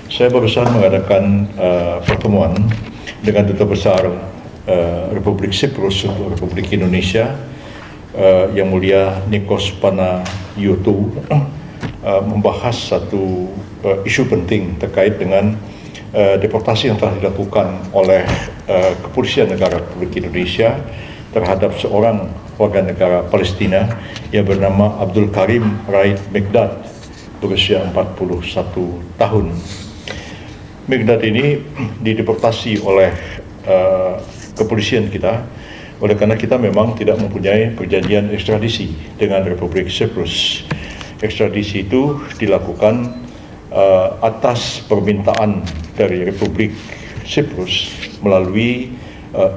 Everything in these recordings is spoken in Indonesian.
Saya barusan mengadakan pertemuan dengan Duta Besar Republik Siprus untuk Republik Indonesia, Yang Mulia Nikos Panayiotou, membahas satu isu penting terkait dengan deportasi yang telah dilakukan oleh Kepolisian Negara Republik Indonesia terhadap seorang warga negara Palestina yang bernama Abdul Karim Raid Mekdad berusia 41 tahun. Mekdad ini dideportasi oleh kepolisian kita oleh karena kita memang tidak mempunyai perjanjian ekstradisi dengan Republik Siprus. Ekstradisi itu dilakukan atas permintaan dari Republik Siprus melalui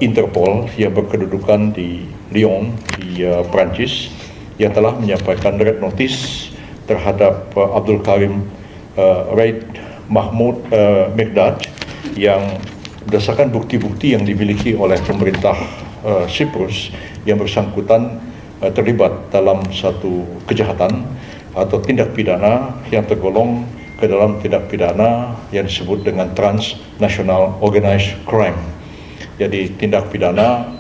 Interpol yang berkedudukan di Lyon di Prancis, yang telah menyampaikan red notice terhadap Abdul Karim Raid Mahmoud Mekdad yang berdasarkan bukti-bukti yang dimiliki oleh pemerintah Siprus yang bersangkutan terlibat dalam satu kejahatan atau tindak pidana yang tergolong ke dalam tindak pidana yang disebut dengan transnational organized crime. Jadi tindak pidana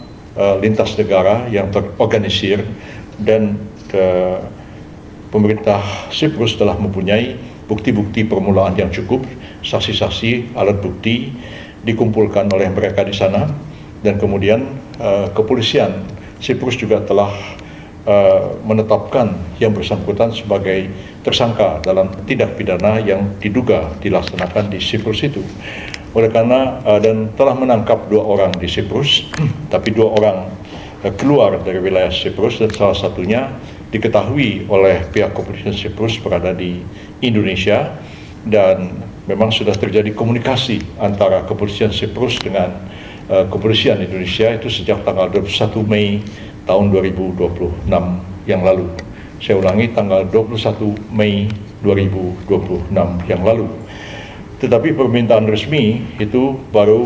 lintas negara yang terorganisir, dan pemerintah Siprus telah mempunyai bukti-bukti permulaan yang cukup, saksi-saksi, alat bukti dikumpulkan oleh mereka di sana, dan kemudian kepolisian Siprus juga telah menetapkan yang bersangkutan sebagai tersangka dalam tindak pidana yang diduga dilaksanakan di Siprus itu. Oleh karena dan telah menangkap 2 orang di Siprus, tapi 2 orang keluar dari wilayah Siprus, dan salah satunya diketahui oleh pihak kepolisian Siprus berada di Indonesia, dan memang sudah terjadi komunikasi antara kepolisian Siprus dengan kepolisian Indonesia itu sejak tanggal 21 Mei tahun 2026 yang lalu. Saya ulangi, tanggal 21 Mei 2026 yang lalu. Tetapi permintaan resmi itu baru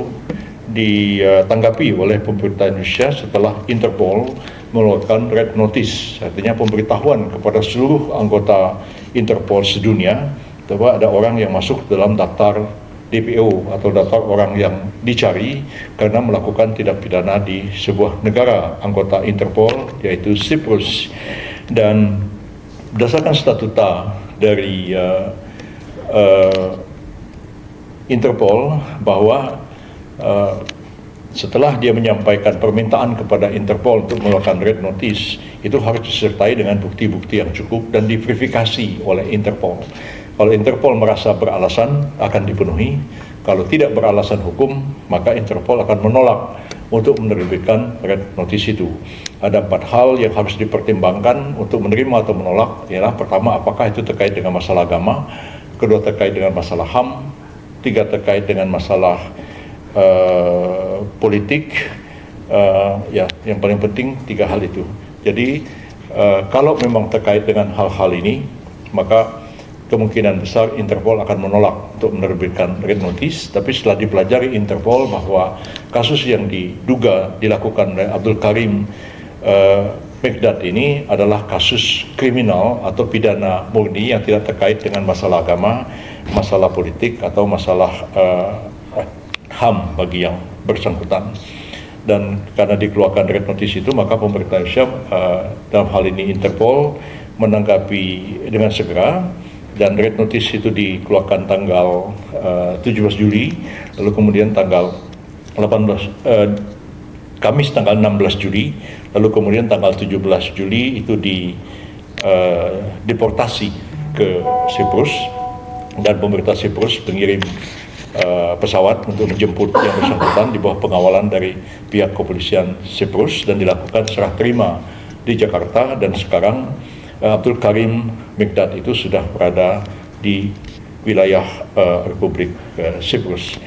ditanggapi oleh pemerintah Indonesia setelah Interpol mengeluarkan red notice, artinya pemberitahuan kepada seluruh anggota Interpol sedunia bahwa ada orang yang masuk dalam daftar DPO atau daftar orang yang dicari karena melakukan tindak pidana di sebuah negara anggota Interpol, yaitu Siprus. Dan berdasarkan statuta dari Interpol bahwa setelah dia menyampaikan permintaan kepada Interpol untuk mengeluarkan red notice, itu harus disertai dengan bukti-bukti yang cukup dan diverifikasi oleh Interpol. Kalau Interpol merasa beralasan, akan dipenuhi. Kalau tidak beralasan hukum, maka Interpol akan menolak untuk menerbitkan red notice itu. Ada 4 hal yang harus dipertimbangkan untuk menerima atau menolak. Ialah pertama, apakah itu terkait dengan masalah agama, kedua terkait dengan masalah HAM, 3 terkait dengan masalah politik, ya yang paling penting 3 hal itu. Jadi kalau memang terkait dengan hal-hal ini, maka kemungkinan besar Interpol akan menolak untuk menerbitkan red notice. Tapi setelah dipelajari Interpol bahwa kasus yang diduga dilakukan oleh Abdul Karim Mekdad ini adalah kasus kriminal atau pidana murni yang tidak terkait dengan masalah agama, masalah politik, atau masalah HAM bagi yang bersangkutan. Dan karena dikeluarkan red notice itu, maka pemerintah Indonesia dalam hal ini Interpol menanggapi dengan segera, dan red notice itu dikeluarkan tanggal 17 Juli, lalu kemudian tanggal 18 Kamis tanggal 16 Juli, lalu kemudian tanggal 17 Juli itu deportasi ke Siprus, dan pemerintah Siprus mengirim pesawat untuk menjemput yang bersangkutan di bawah pengawalan dari pihak kepolisian Siprus, dan dilakukan serah terima di Jakarta. Dan sekarang Abdul Karim Mekdad itu sudah berada di wilayah Republik Siprus.